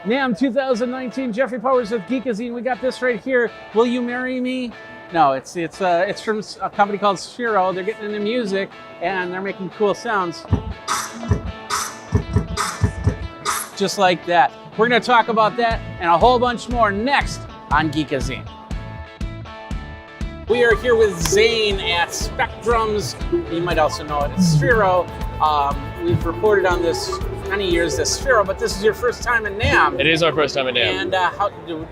NAMM 2019, Jeffrey Powers with Geekazine. We got this right here. Will you marry me? No, it's from a company called Sphero. They're getting into music and they're making cool sounds. Just like that. We're going to talk about that and a whole bunch more next on Geekazine. We are here with Zane at Specdrums. You might also know it as Sphero. We've reported on this many years as Sphero, but this is your first time in NAMM. It is our first time in And NAMM. you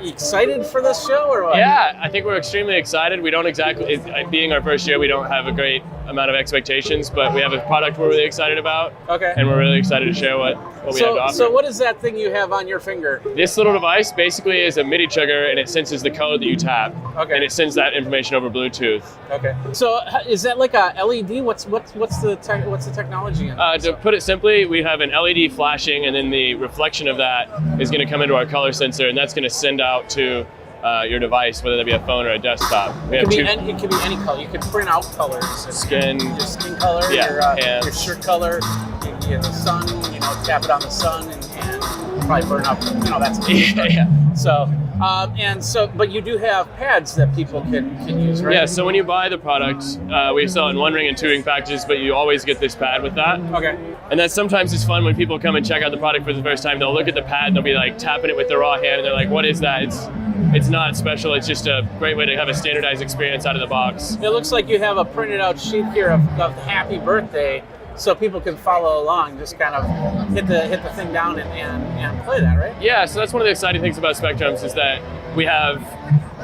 excited for this show or what? Yeah, I think we're extremely excited. We don't exactly, being our first year, we don't have a great amount of expectations, but we have a product we're really excited about. Okay. And we're really excited to share what we have to offer. So what is that thing you have on your finger? This little device basically is a Midi Trigger, and it senses the code that you tap. Okay. And it sends that information over Bluetooth. Okay. So is that like a LED? What's the technology in it? To put it simply, we have an LED flashing, and then the reflection of that is going to come into our color sensor, and that's going to send out to your device, whether that be a phone or a desktop. It could be any color. You could print out colors. Skin. Your skin color, Yeah, your shirt color, the sun, tap it on the sun and probably burn up, that's yeah. So, but you do have pads that people can use, right? Yeah, so when you buy the product, we sell it in 1 ring and 2 ring packages, but you always get this pad with that. Okay. And that sometimes is fun when people come and check out the product for the first time. They'll look at the pad and they'll be like tapping it with their raw hand and they're like, what is that? It's not special, it's just a great way to have a standardized experience out of the box. It looks like you have a printed out sheet here of happy birthday, so people can follow along, just kind of hit the thing down and play that, right? Yeah, so that's one of the exciting things about Specdrums is that we have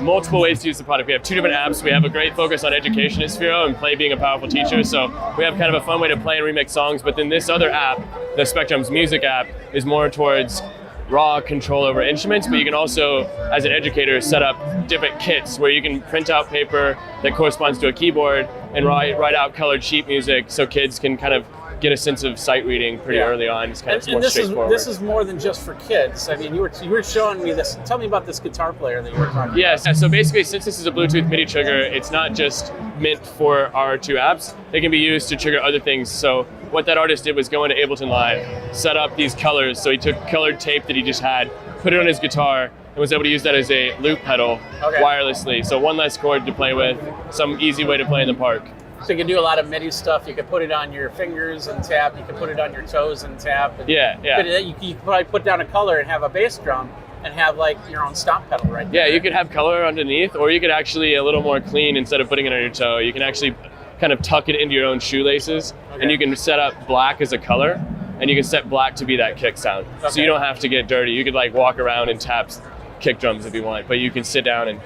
multiple ways to use the product. We have 2 different apps. We have a great focus on education at Sphero and play being a powerful teacher. So we have kind of a fun way to play and remix songs. But then this other app, the Specdrums music app, is more towards raw control over instruments, but you can also, as an educator, set up different kits where you can print out paper that corresponds to a keyboard and write out colored sheet music so kids can kind of get a sense of sight reading pretty early on. It's kind of more straightforward. This is more than just for kids. I mean, you were showing me this. Tell me about this guitar player that you were talking about. Yes, so basically, since this is a Bluetooth Midi Trigger, it's not just meant for our 2 apps. They can be used to trigger other things. So what that artist did was go into Ableton Live, set up these colors. So he took colored tape that he just had, put it on his guitar, and was able to use that as a loop pedal wirelessly. So 1 less chord to play with, some easy way to play in the park. So you can do a lot of MIDI stuff. You could put it on your fingers and tap. You could put it on your toes and tap. And yeah. You could probably put down a color and have a bass drum and have like your own stomp pedal right there. Yeah, you could have color underneath, or you could actually a little more clean instead of putting it on your toe. You can actually kind of tuck it into your own shoelaces, and you can set up black as a color, and you can set black to be that kick sound. Okay. So you don't have to get dirty. You could like walk around and tap kick drums if you want, but you can sit down and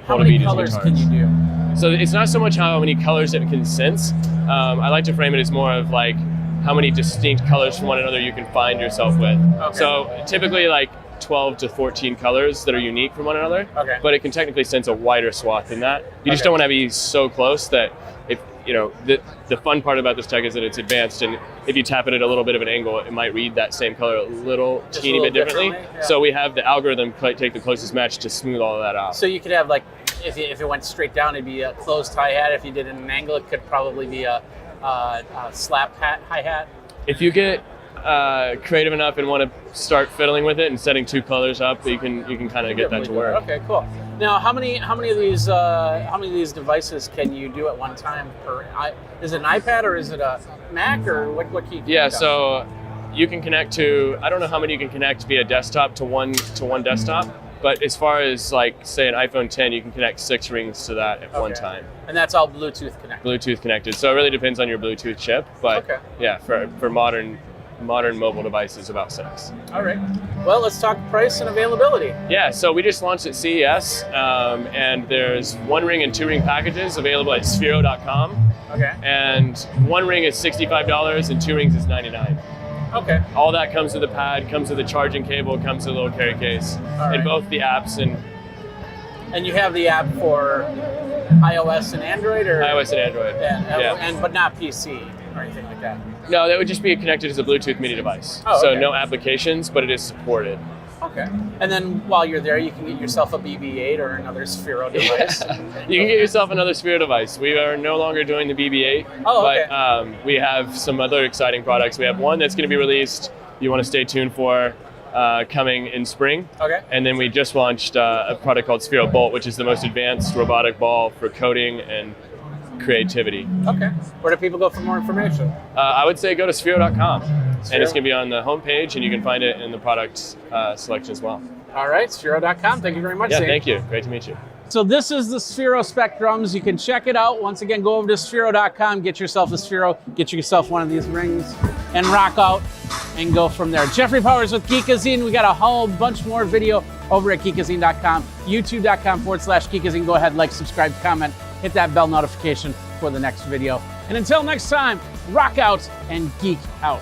hold a beat as colors can you do? So it's not so much how many colors it can sense. I like to frame it as more of like how many distinct colors from one another you can find yourself with. Okay. So typically like 12 to 14 colors that are unique from one another, but it can technically sense a wider swath than that. You just don't want to be so close that if, the fun part about this tech is that it's advanced, and if you tap it at a little bit of an angle, it might read that same color a teeny bit differently. Yeah. So we have the algorithm take the closest match to smooth all of that out. So you could have like, if it went straight down, it'd be a closed hi-hat. If you did it at an angle, it could probably be a slap hi-hat. If you get creative enough and want to start fiddling with it and setting 2 colors up, you can kind of get that to work. Okay, cool. Now, how many of these devices can you do at one time per? Is it an iPad or is it a Mac or what can you do? Yeah, so you can connect to, I don't know how many you can connect via desktop to one desktop. But as far as like, say an iPhone 10, you can connect 6 rings to that at one time. And that's all Bluetooth connected? Bluetooth connected. So it really depends on your Bluetooth chip. But yeah, for modern mobile devices, about 6. All right. Well, let's talk price and availability. Yeah, so we just launched at CES, and there's 1 ring and 2 ring packages available at Sphero.com. Okay. And 1 ring is $65 and 2 rings is $99. Okay. All that comes with the pad, comes with a charging cable, comes with a little carry case, and both the apps. And you have the app for iOS and Android, or iOS and Android, but not PC or anything like that. No, that would just be connected as a Bluetooth Midi device. So no applications, but it is supported. Okay. And then while you're there, you can get yourself a BB-8 or another Sphero device. You can get yourself another Sphero device. We are no longer doing the BB-8, but we have some other exciting products. We have one that's going to be released you want to stay tuned for coming in spring. Okay. And then we just launched a product called Sphero Bolt, which is the most advanced robotic ball for coding and creativity. Okay. Where do people go for more information? I would say go to Sphero.com. And it's going to be on the homepage, and you can find it in the product selection as well. All right, Sphero.com. Thank you very much, Yeah, Zane. thank you. Great to meet you. So this is the Sphero Specdrums. You can check it out. Once again, go over to Sphero.com, get yourself a Sphero, get yourself one of these rings, and rock out and go from there. Jeffrey Powers with Geekazine. We got a whole bunch more video over at geekazine.com, youtube.com/Geekazine. Go ahead, like, subscribe, comment, hit that bell notification for the next video. And until next time, rock out and geek out.